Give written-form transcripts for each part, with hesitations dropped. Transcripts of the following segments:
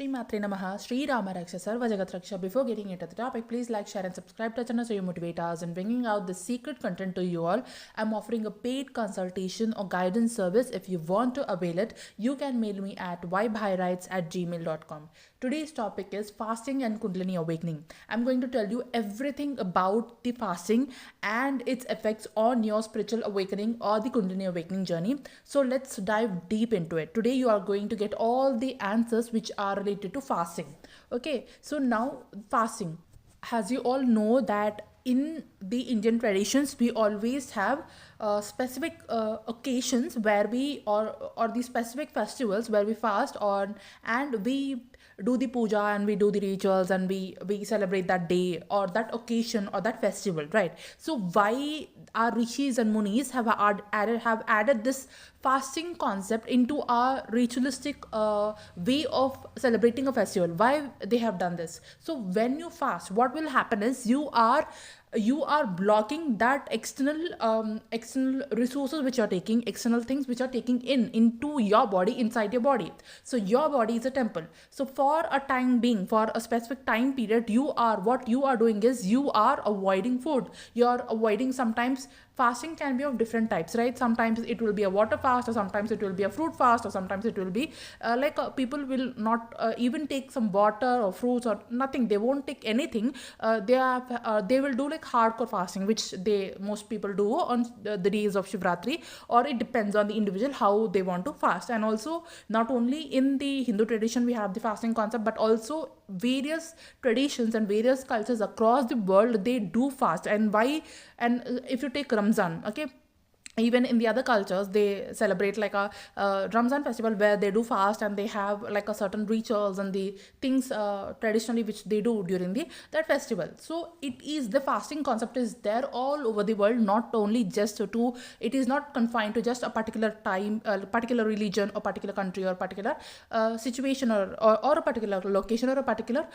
Shri Matre Namaha, Shri Rama Raksha Sarva Jagat Raksha. Before getting into the topic, please like, share and subscribe to the channel so you motivate us in bringing out the secret content to you all. I'm offering a paid consultation or guidance service. If you want to avail it, you can mail me at vibehirights@gmail.com. Today's topic is fasting and kundalini awakening. I'm going to tell you everything about the fasting and its effects on your spiritual awakening or the kundalini awakening journey. So let's dive deep into it. Today you are going to get all the answers which are related to fasting. Okay, so now fasting, as you all know that in the Indian traditions we always have specific occasions where we or the specific festivals where we fast on, and we do the puja and we do the rituals and we celebrate that day or that occasion or that festival, right? So why our rishis and munis have added this fasting concept into our ritualistic way of celebrating a festival? Why they have done this? So when you fast, what will happen is you are blocking that external resources which are taking, external things which are taking into your body, inside your body. So your body is a temple. So for a time being, for a specific time period, what you are doing is you are avoiding food. You're avoiding, sometimes fasting can be of different types, right? Sometimes it will be a water fast, or sometimes it will be a fruit fast, or sometimes it will be people will not even take some water or fruits or nothing. They won't take anything. They will do like hardcore fasting, which most people do on the days of Shivratri, or it depends on the individual how they want to fast. And also, not only in the Hindu tradition we have the fasting concept, but also various traditions and various cultures across the world, they do fast. And if you take Ramzan, okay, even in the other cultures they celebrate like a Ramzan festival where they do fast, and they have like a certain rituals and the things traditionally which they do during that festival. So the fasting concept is there all over the world, not only just it is not confined to just a particular time, a particular religion or particular country or particular situation or a particular location or a particular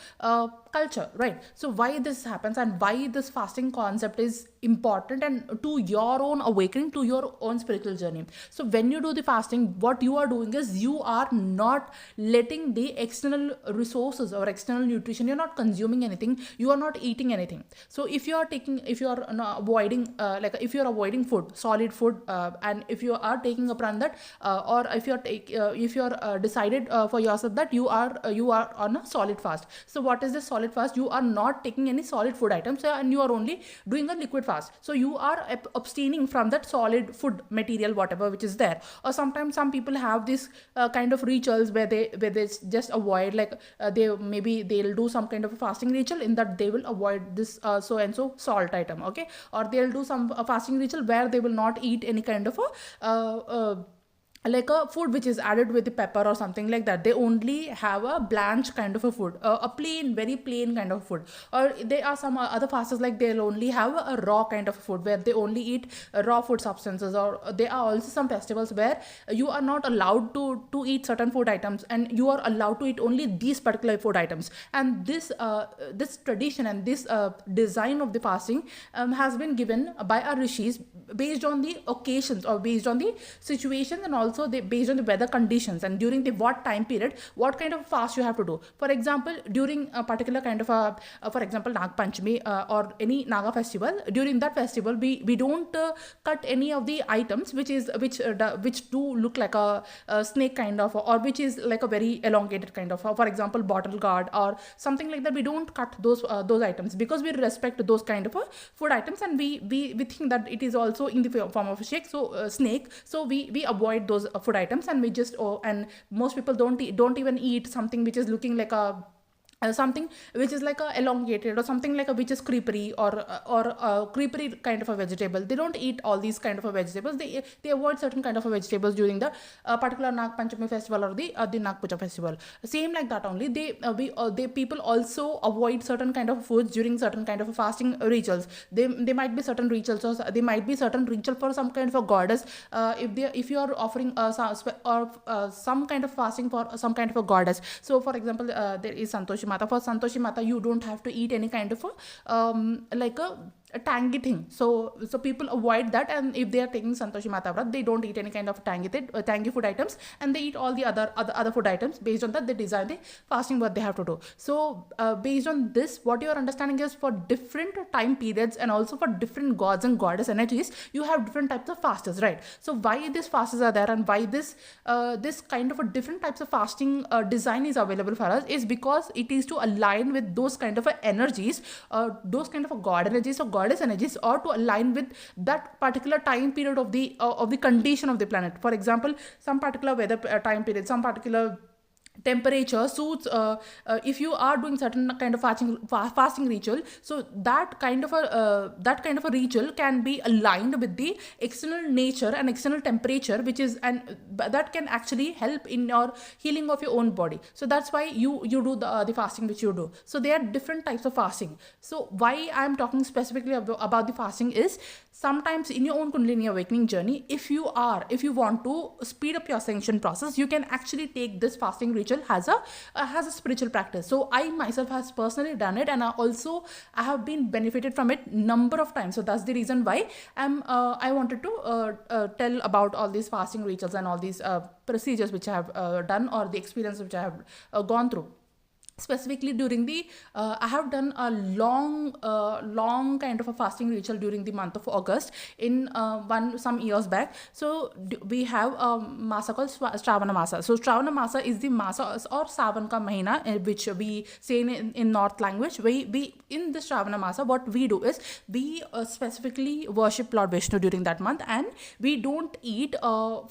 culture, right? So why this happens and why this fasting concept is important and to your own awakening, to your own spiritual journey. So when you do the fasting, what you are doing is you are not letting the external resources or external nutrition, you're not consuming anything, you are not eating anything. So if you are avoiding if you're avoiding food, solid food, and if you are taking upon that or if you're decided for yourself that you are on a solid fast. So what is this solid fast? You are not taking any solid food items, and you are only doing a liquid fast. So you are abstaining from that solid food material, whatever which is there. Or sometimes some people have this kind of rituals where they just avoid, they'll do some kind of a fasting ritual in that they will avoid this so and so salt item, okay? Or they'll do some fasting ritual where they will not eat any kind of a like a food which is added with the pepper or something like that. They only have a blanch kind of a food, a plain, very plain kind of food. Or there are some other fasters like they'll only have a raw kind of food where they only eat raw food substances. Or there are also some festivals where you are not allowed to eat certain food items, and you are allowed to eat only these particular food items. And this tradition and this design of the fasting has been given by our rishis based on the occasions or based on the situations, and also based on the weather conditions and during the what time period, what kind of fast you have to do. For example, during a particular kind of for example Nag Panchami or any Naga festival, during that festival we don't cut any of the items which do look like a snake kind of, or which is like a very elongated kind of, for example bottle guard or something like that. We don't cut those items because we respect those kind of food items, and we think that it is also in the form of a snake. So we avoid those food items, and we just and most people don't even eat something which is looking like a something which is like a elongated, or something like a which is creepery or a creepery kind of a vegetable. They don't eat all these kind of a vegetables. They avoid certain kind of a vegetables during the particular Nag Panchami festival or the Nag Puja festival. Same like that only, they people also avoid certain kind of foods during certain kind of fasting rituals. They might be certain rituals, or they might be certain ritual for some kind of a goddess. If you are offering some kind of fasting for some kind of a goddess. So for example, there is Santoshi Mata. For Santoshi Mata, you don't have to eat any kind of a a tangy thing. So people avoid that, and if they are taking Santoshi Mata Vrat, they don't eat any kind of tangy food items, and they eat all the other food items. Based on that, they design the fasting what they have to do. So based on this, what your understanding is, for different time periods and also for different gods and goddess energies, you have different types of fasts, right? So why these fasts are there, and why this kind of a different types of fasting design is available for us, is because it is to align with those kind of energies, those kind of god energies or goddess energies, or to align with that particular time period of the condition of the planet. For example, some particular weather time period, some particular temperature suits, if you are doing certain kind of fasting ritual, so that kind of a ritual can be aligned with the external nature and external temperature, which is, and that can actually help in your healing of your own body. So that's why you do the fasting which you do. So there are different types of fasting. So why I'm talking specifically about the fasting is, sometimes in your own kundalini awakening journey, if you want to speed up your ascension process, you can actually take this fasting ritual has a spiritual practice. So I myself has personally done it, and I have been benefited from it number of times. So that's the reason why I wanted to tell about all these fasting rituals and all these procedures which I have done, or the experience which I have gone through. Specifically during the I have done a long kind of a fasting ritual during the month of August in some years back. So we have a masa called Shravana Masa. So Shravana Masa is the masa or Savan ka mahina, which we say in North language. We in the Shravana Masa, what we do is we specifically worship Lord Vishnu during that month, and we don't eat for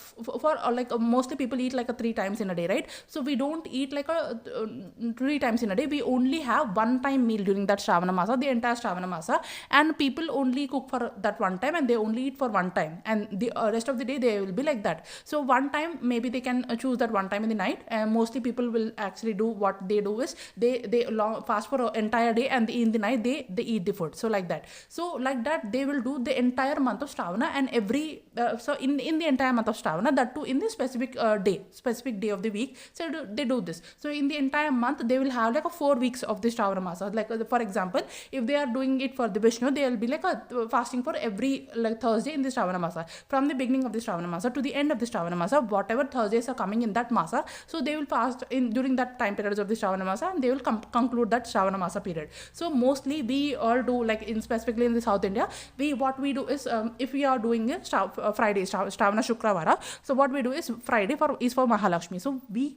mostly people eat like 3 times in a day, right? So we don't eat like 3 times in a day. We only have one time meal during that Shravana Masa, the entire Shravana Masa, and people only cook for that one time, and they only eat for one time, and the rest of the day they will be like that. So one time maybe they can choose that one time in the night, and mostly people will actually do what they do is they fast for an entire day, and in the night they eat the food. So like that. So like that they will do the entire month of Shravana, and every so in the entire month of Shravana, that too in the specific day of the week. So they do this. So in the entire month they will have like 4 weeks of this Shravana Masa. Like for example, if they are doing it for the Vishnu, they will be like fasting for every Thursday in the Shravana Masa, from the beginning of the Shravana Masa to the end of the Shravana Masa, whatever Thursdays are coming in that Masa. So they will fast in during that time periods of the Shravana Masa, and they will conclude that Shravana Masa period. So mostly we all do, like specifically in the South India, what we do is, if we are doing it Friday, Shravana Shukravara, so what we do is Friday is for Mahalakshmi. So we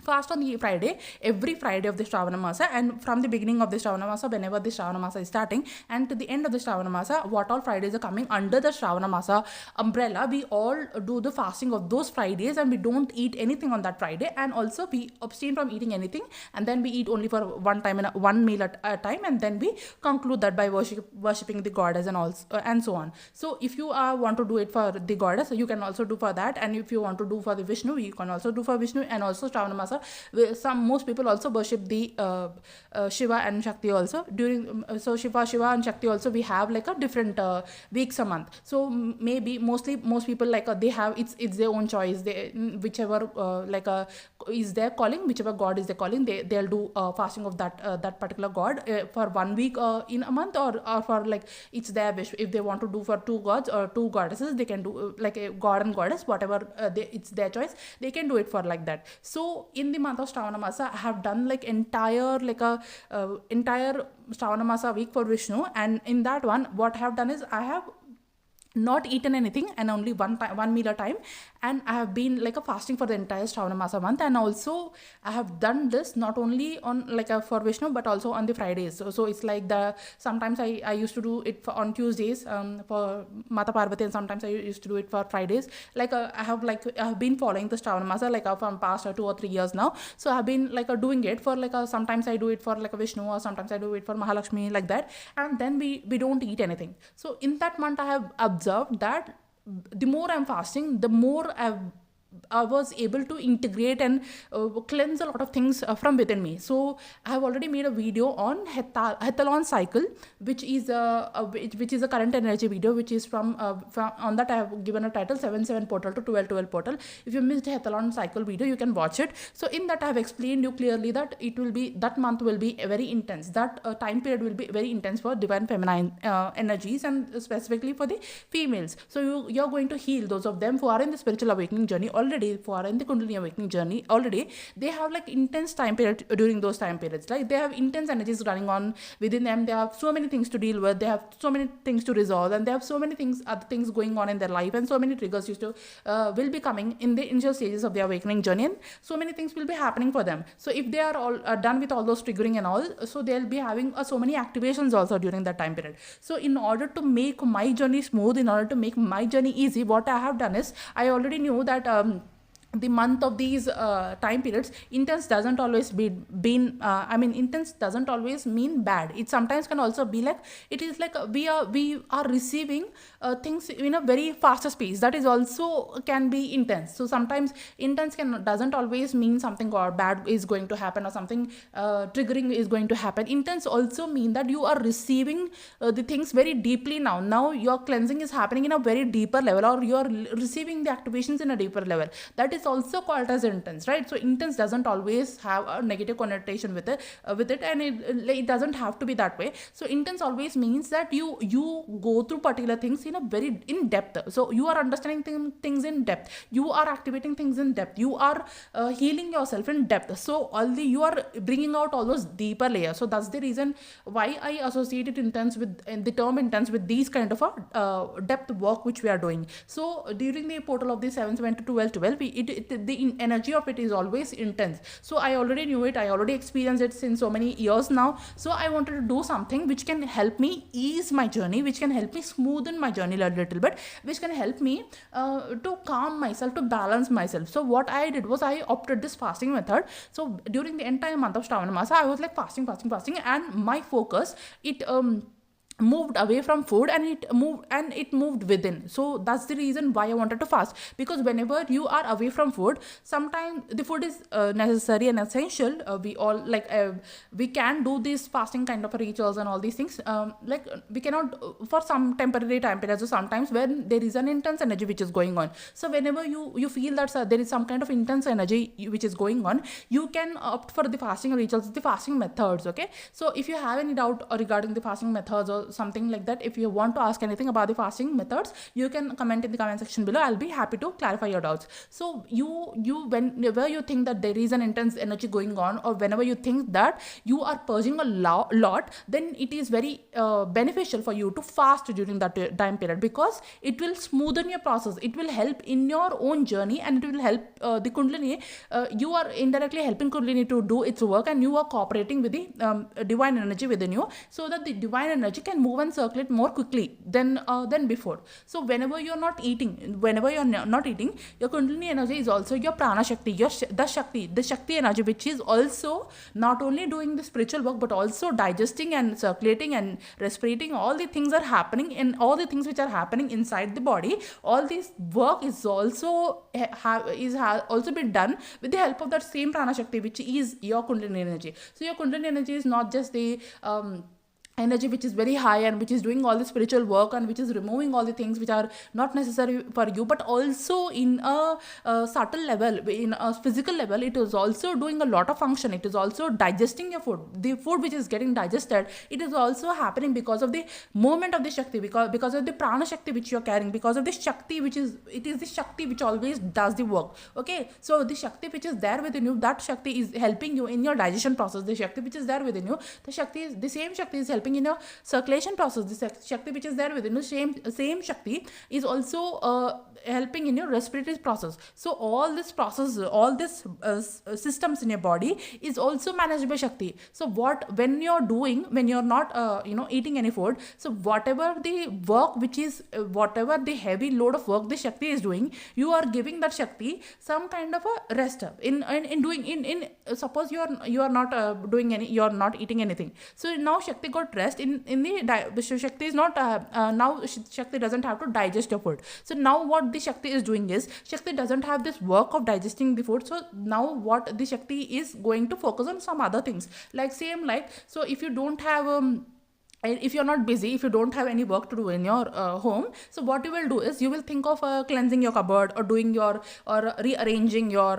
fast on the Friday, every Friday of the Shravana Masa, and from the beginning of the Shravana Masa, whenever the Shravana Masa is starting, and to the end of the Shravana Masa, what all Fridays are coming under the Shravana Masa umbrella, we all do the fasting of those Fridays, and we don't eat anything on that Friday, and also we abstain from eating anything, and then we eat only for one meal at a time, and then we conclude that by worshipping the goddess and so on. So if you want to do it for the goddess, you can also do for that, and if you want to do for the Vishnu, you can also do for Vishnu. And also Shravana Masa, most people also worship the Shiva and Shakti also during. So Shiva and Shakti also, we have like a different weeks a month. So maybe most people they have it's their own choice. They whichever is their calling, whichever god is their calling, they'll do fasting of that particular god for 1 week in a month, or for it's their wish. If they want to do for 2 gods or 2 goddesses, they can do like a god and goddess, whatever it's their choice. They can do it for like that. So in the month of Shravana Masa, I have done entire Shravana Masa week for Vishnu, and in that one, what I have done is I have not eaten anything, and only one meal at a time, and I have been fasting for the entire Shravana Masa month. And also I have done this not only on for Vishnu, but also on the Fridays. So it's sometimes I used to do it on Tuesdays for Mata Parvati, and sometimes I used to do it for Fridays. I have been following the Shravana Masa from past 2 or 3 years now. So I have been doing it for sometimes I do it for Vishnu, or sometimes I do it for Mahalakshmi, like that, and then we don't eat anything. So in that month I have observed that the more I'm fasting, the more I've I was able to integrate and cleanse a lot of things from within me. So I have already made a video on Hethalon cycle, which is which is a current energy video, which is from on that I have given a title 7/7 portal to 12/12 portal. If you missed Hethalon cycle video, you can watch it. So in that I have explained you clearly that it will be, that month will be very intense. That time period will be very intense for divine feminine energies, and specifically for the females. So you're going to heal those of them who are in the spiritual awakening journey already, who are in the kundalini awakening journey already. They have like intense time period during those time periods. Like they have intense energies running on within them. They have so many things to deal with. They have so many things to resolve, and they have so many things, other things going on in their life, and so many triggers used to will be coming in the initial stages of the awakening journey, and so many things will be happening for them. So if they are all done with all those triggering and all, so they'll be having so many activations also during that time period. So in order to make my journey smooth, in order to make my journey easy, what I have done is, I already knew that the month of these time periods, intense doesn't always intense doesn't always mean bad. It sometimes can also be like, it is like we are receiving things in a very faster space. That is also can be intense. So sometimes intense doesn't always mean something or bad is going to happen, or something triggering is going to happen. Intense also mean that you are receiving the things very deeply. Now your cleansing is happening in a very deeper level, or you are receiving the activations in a deeper level. That is also called as intense, right? So intense doesn't always have a negative connotation with it, and it doesn't have to be that way. So intense always means that you go through particular things in depth. So you are understanding things in depth. You are activating things in depth. You are healing yourself in depth. So you are bringing out all those deeper layers. So that's the reason why I associated intense with the term intense with these kind of a depth work which we are doing. So during the portal of the 7/7 to 12/12, the energy of it is always intense. So I already knew it. I already experienced it since so many years now. So I wanted to do something which can help me ease my journey, which can help me smoothen my journey a little bit, which can help me to calm myself, to balance myself. So what I did was, I opted this fasting method. So during the entire month of Shravan Masa, I was like fasting, and my focus, it moved away from food, and it moved within. So that's the reason why I wanted to fast, because whenever you are away from food, sometimes the food is necessary and essential. We all we can do these fasting kind of rituals and all these things, we cannot for some temporary time periods, or sometimes when there is an intense energy which is going on. So whenever you feel that there is some kind of intense energy which is going on, you can opt for the fasting rituals, the fasting methods. Okay, so if you have any doubt regarding the fasting methods or something like that, if you want to ask anything about the fasting methods, you can comment in the comment section below. I'll be happy to clarify your doubts. So whenever you think that there is an intense energy going on, or whenever you think that you are purging a lot, then it is very beneficial for you to fast during that time period, because it will smoothen your process. It will help in your own journey, and it will help the kundalini. You are indirectly helping kundalini to do its work, and you are cooperating with the divine energy within you, so that the divine energy can move and circulate more quickly than before. So whenever you're not eating, your kundalini energy is also your prana shakti, the shakti energy, which is also not only doing the spiritual work, but also digesting and circulating and respirating. All the things are happening, and all the things which are happening inside the body, all this work is also also been done with the help of that same prana shakti, which is your kundalini energy. So your kundalini energy is not just the energy which is very high and which is doing all the spiritual work, and which is removing all the things which are not necessary for you, but also in a subtle level, in a physical level, it is also doing a lot of function. It is also digesting your food. The food which is getting digested, it is also happening because of the movement of the shakti, because of the prana shakti which you are carrying, because of the shakti it is the shakti which always does the work. Okay, so the shakti which is there within you, that shakti is helping you in your digestion process. The shakti which is there within you, the same shakti is helping in your circulation process. The shakti which is there within you, same shakti is also helping in your respiratory process. So all this process, all this systems in your body is also managed by shakti. So when you're not eating any food, so whatever the work whatever the heavy load of work the shakti is doing, you are giving that shakti some kind of a rest suppose you are not doing you're not eating anything. So now shakti got rest in the Shakti is not now Shakti doesn't have to digest your food. So now what the Shakti is doing is, Shakti doesn't have this work of digesting the food. So now what the Shakti is going to focus on some other things, like same, like, so if you don't have and if you're not busy, if you don't have any work to do in your home, so what you will do is you will think of cleansing your cupboard, or doing your, or rearranging your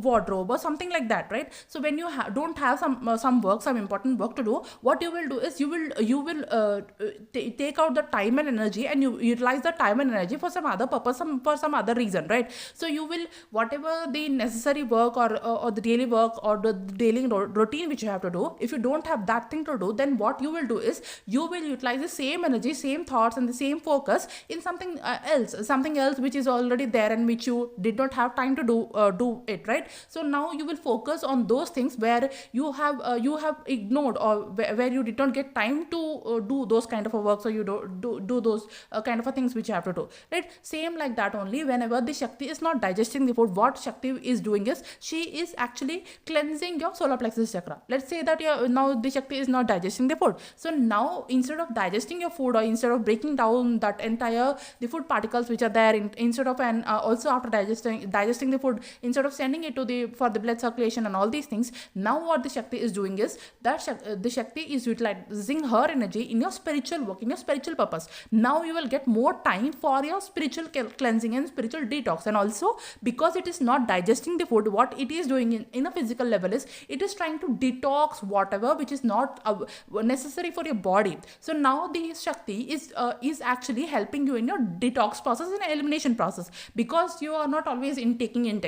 wardrobe or something like that, right? So when you don't have some work, some important work to do, what you will do is you will take out the time and energy, and you utilize the time and energy for some other purpose, for some other reason, right? So you will, whatever the necessary work, or the daily work, or the daily routine which you have to do, if you don't have that thing to do, then what you will do is you will utilize the same energy, same thoughts, and the same focus in something else which is already there, and which you did not have time to do it, right? So now you will focus on those things where you have ignored, or where you did not get time to do those kind of a work. So you do those kind of a things which you have to do, right? Same like that only, whenever the Shakti is not digesting the food, what Shakti is doing is, she is actually cleansing your solar plexus chakra. Let's say that now the Shakti is not digesting the food. So now, instead of digesting your food, or instead of breaking down that entire the food particles which are there, instead of, and also after digesting the food, instead of sending it to for the blood circulation and all these things, now what the Shakti is doing is that the Shakti is utilizing her energy in your spiritual work, in your spiritual purpose. Now you will get more time for your spiritual cleansing and spiritual detox. And also, because it is not digesting the food, what it is doing in a physical level is, it is trying to detox whatever which is not necessary for your body. So now the Shakti is actually helping you in your detox process and elimination process, because you are not always taking.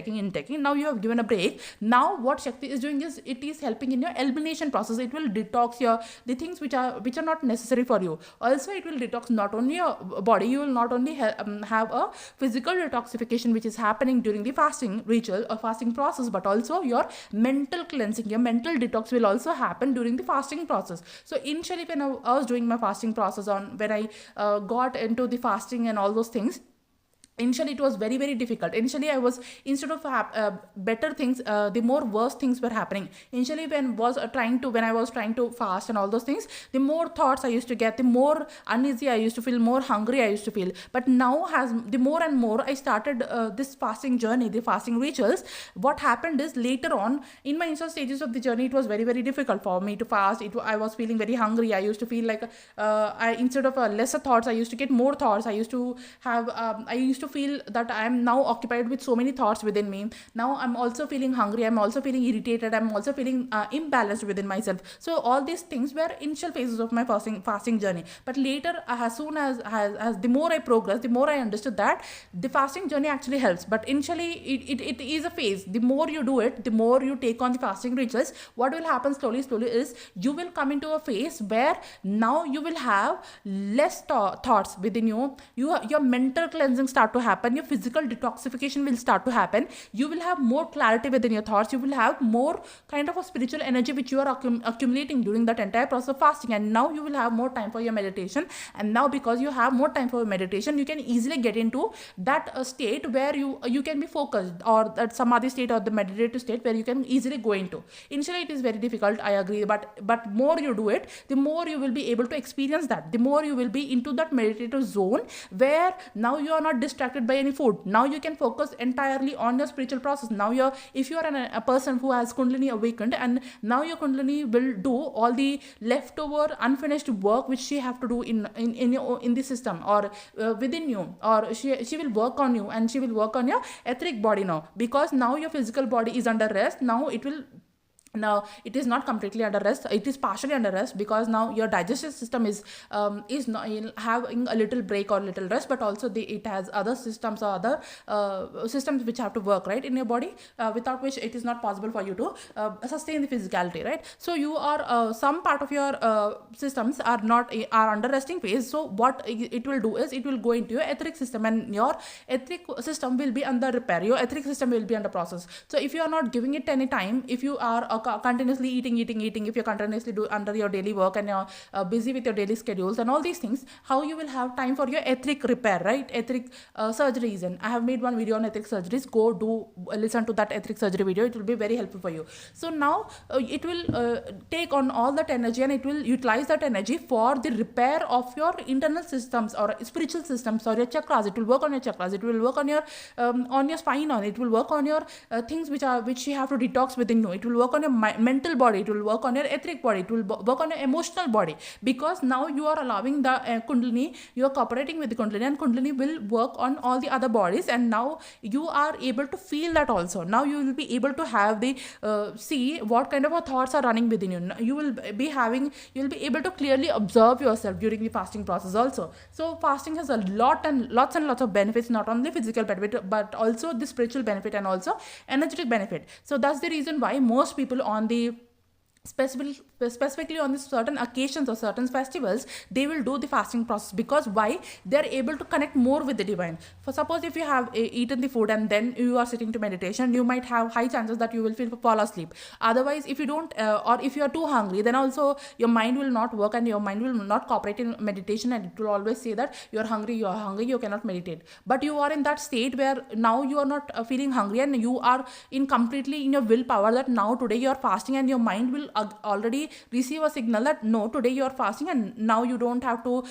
Now you have given a break. Now what Shakti is doing is, it is helping in your elimination process. It will detox the things which are not necessary for you. Also, it will detox not only your body, you will not only have a physical detoxification which is happening during the fasting ritual or fasting process, but also your mental cleansing, your mental detox will also happen during the fasting process. So initially, when I was doing my fasting process, when I got into the fasting and all those things, initially it was very, very difficult. Initially I was, instead of better things, the more worse things were happening. Initially when I was trying to fast and all those things, the more thoughts I used to get, the more uneasy I used to feel, more hungry I used to feel. But now, the more and more I started this fasting journey, the fasting rituals, what happened is, later on in my initial stages of the journey, it was very, very difficult for me to fast. I was feeling very hungry. I used to feel like instead of lesser thoughts, I used to get more thoughts. I used to feel that I am now occupied with so many thoughts within me. Now I'm also feeling hungry, I'm also feeling irritated, I'm also feeling imbalanced within myself. So all these things were initial phases of my fasting journey. But later, as soon as the more I progressed, the more I understood that the fasting journey actually helps. But initially it is a phase. The more you do it, the more you take on the fasting rituals, what will happen slowly is, you will come into a phase where now you will have less thoughts within you. Your mental cleansing start to happen, your physical detoxification will start to happen, you will have more clarity within your thoughts, you will have more kind of a spiritual energy which you are accumulating during that entire process of fasting. And now you will have more time for your meditation. And now, because you have more time for your meditation, you can easily get into that state where you can be focused, or that samadhi state, or the meditative state where you can easily go into. Initially it is very difficult, I agree, but more you do it, the more you will be able to experience that, the more you will be into that meditative zone where now you are not distracted by any food. Now you can focus entirely on your spiritual process. Now if you are a person who has kundalini awakened, and now your kundalini will do all the leftover unfinished work which she have to do in the system, or within you, or she will work on you, and she will work on your etheric body now, because now your physical body is under rest. Now it is not completely under rest, it is partially under rest, because now your digestive system is not having a little break or little rest, but also it has other systems or other systems which have to work right in your body, without which it is not possible for you to sustain the physicality, right? So you are some part of your systems are under resting phase. So what it will do is, it will go into your etheric system, and your etheric system will be under repair, your etheric system will be under process. So if you are not giving it any time, if you are continuously eating, if you're continuously under your daily work and you're busy with your daily schedules and all these things, how you will have time for your etheric repair, right? Etheric surgeries. And I have made one video on etheric surgeries. Go do listen to that etheric surgery video. It will be very helpful for you. So now it will take on all that energy, and it will utilize that energy for the repair of your internal systems or spiritual systems or your chakras. It will work on your chakras. It will work on your spine. It will work on your things which you have to detox within you. It will work on your mental body. It will work on your etheric body. It will work on your emotional body, because now you are allowing the kundalini, you are cooperating with the kundalini, and kundalini will work on all the other bodies, and now you are able to feel that also. Now you will be able to have the see what kind of thoughts are running within you. You will be able to clearly observe yourself during the fasting process also. So fasting has a lots and lots of benefits, not only physical benefit but also the spiritual benefit and also energetic benefit. So that's the reason why most people on the specifically on the certain occasions or certain festivals, they will do the fasting process. Because why? They are able to connect more with the divine. For suppose if you have eaten the food and then you are sitting to meditation, you might have high chances that you will fall asleep. Otherwise, if you don't or if you are too hungry, then also your mind will not work and your mind will not cooperate in meditation, and it will always say that you are hungry, you cannot meditate. But you are in that state where now you are not feeling hungry, and you are completely in your willpower that now today you are fasting, and your mind will already receive a signal that no, today you are fasting and now you don't have to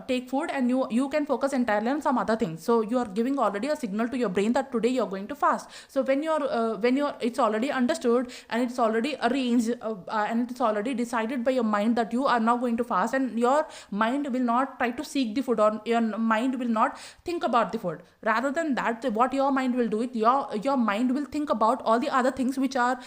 take food, and you can focus entirely on some other things. So you are giving already a signal to your brain that today you are going to fast. So when you're it's already understood and it's already arranged and it's already decided by your mind that you are now going to fast, and your mind will not try to seek the food, or your mind will not think about the food. Rather than that, what your mind will do, your mind will think about all the other things which are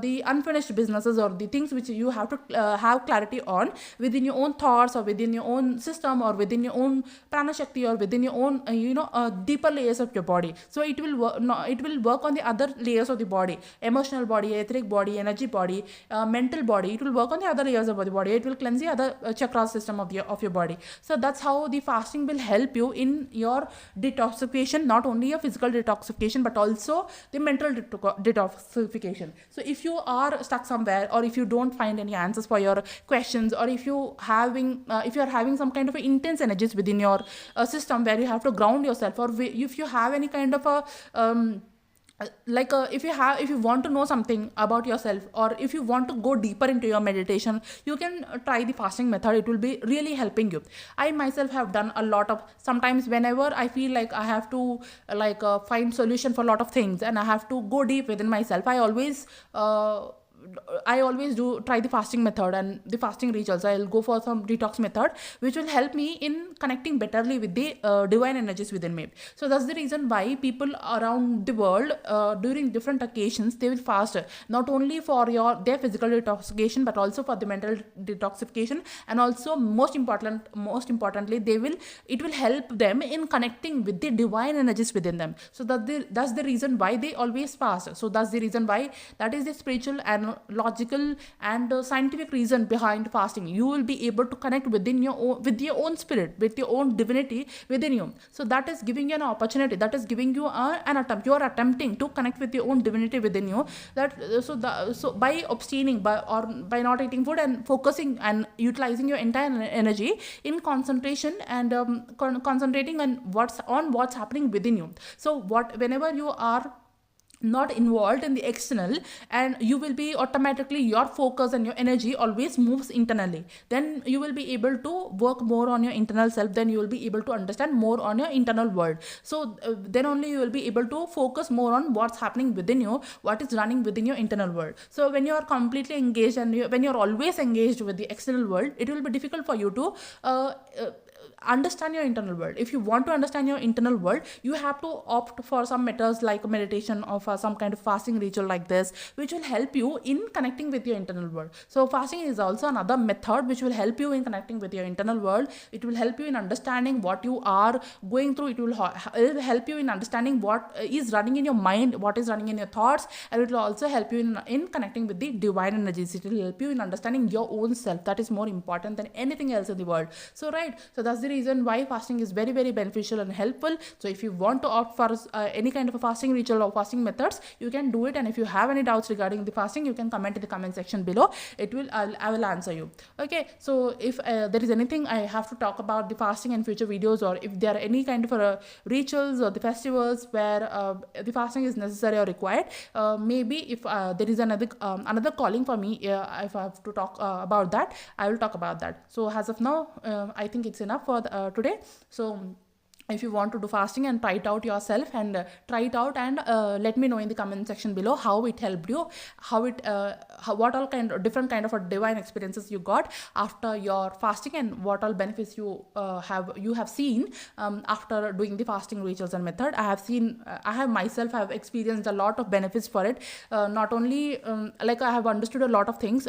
the unfinished businesses, or the things which you have to have clarity on within your own thoughts, or within your own system, or within your own pranashakti, or within your own deeper layers of your body. So it will work on the other layers of the body: emotional body, etheric body, energy body, mental body. It will work on the other layers of the body. It will cleanse the other chakra system of your body. So that's how the fasting will help you in your detoxification, not only your physical detoxification but also the mental detoxification. So if you are stuck somewhere, or if you don't find any answers for your questions, or if you are having some kind of intense energies within your system where you have to ground yourself, or if you have any kind of a if you want to know something about yourself, or if you want to go deeper into your meditation, you can try the fasting method. It will be really helping you. I myself have done a lot of, sometimes whenever I feel like I have to find solution for a lot of things and I have to go deep within myself, I always do try the fasting method and the fasting rituals. I'll go for some detox method which will help me in connecting betterly with the divine energies within me. So that's the reason why people around the world during different occasions, they will fast, not only for their physical detoxification but also for the mental detoxification, and also most importantly it will help them in connecting with the divine energies within them. So that's the reason why they always fast. So that's the reason why, that is the spiritual and logical and scientific reason behind fasting. You will be able to connect with your own spirit, with your own divinity within you. So that is giving you an opportunity, that is giving you an attempt. You are attempting to connect with your own divinity within you. So by abstaining, by not eating food and focusing and utilizing your entire energy in concentration and concentrating on what's happening within you. So whenever you are not involved in the external, and you will be automatically, your focus and your energy always moves internally, then you will be able to work more on your internal self, then you will be able to understand more on your internal world. So then only you will be able to focus more on what's happening within you, what is running within your internal world. So when you are completely engaged and when you're always engaged with the external world, it will be difficult for you to understand your internal world. If you want to understand your internal world, you have to opt for some methods like meditation or for some kind of fasting ritual like this, which will help you in connecting with your internal world. So fasting is also another method which will help you in connecting with your internal world. It will help you in understanding what you are going through. It will help you in understanding what is running in your mind, what is running in your thoughts, and it will also help you in connecting with the divine energies. It will help you in understanding your own self. That is more important than anything else in the world. So that's that's the reason why fasting is very, very beneficial and helpful. So if you want to opt for any kind of a fasting ritual or fasting methods, you can do it. And if you have any doubts regarding the fasting, you can comment in the comment section below. I will answer you. Okay, so if there is anything I have to talk about the fasting in future videos, or if there are any kind of rituals or the festivals where the fasting is necessary or required, maybe if there is another calling for me, if I have to talk about that, I will talk about that. So as of now, I think it's enough for today. So if you want to do fasting and try it out yourself, and let me know in the comment section below how it helped you, what all different kind of divine experiences you got after your fasting, and what all benefits you have seen after doing the fasting rituals and method. I have myself have experienced a lot of benefits for it. Not only like I have understood a lot of things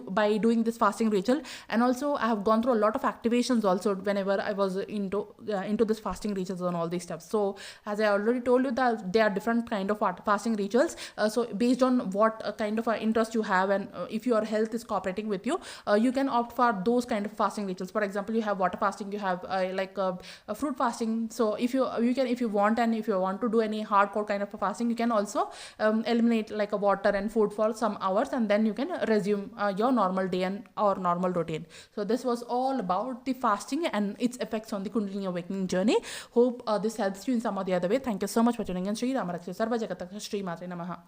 by doing this fasting ritual, and also I have gone through a lot of activations also whenever I was into this fasting rituals and all these stuff. So as I already told you, that there are different kind of fasting rituals. So based on what kind of interest you have, and if your health is cooperating with you, you can opt for those kind of fasting rituals. For example, you have water fasting, you have a fruit fasting. So if you can, if you want, and if you want to do any hardcore kind of a fasting, you can also eliminate like a water and food for some hours, and then you can resume your normal day or normal routine. So this was all about the fasting and its effects on the Kundalini awakening journey. Hope this helps you in some or the other way. Thank you so much for tuning in. Shri Ramaraksha Sarva Jagataka Shri Matre Namaha.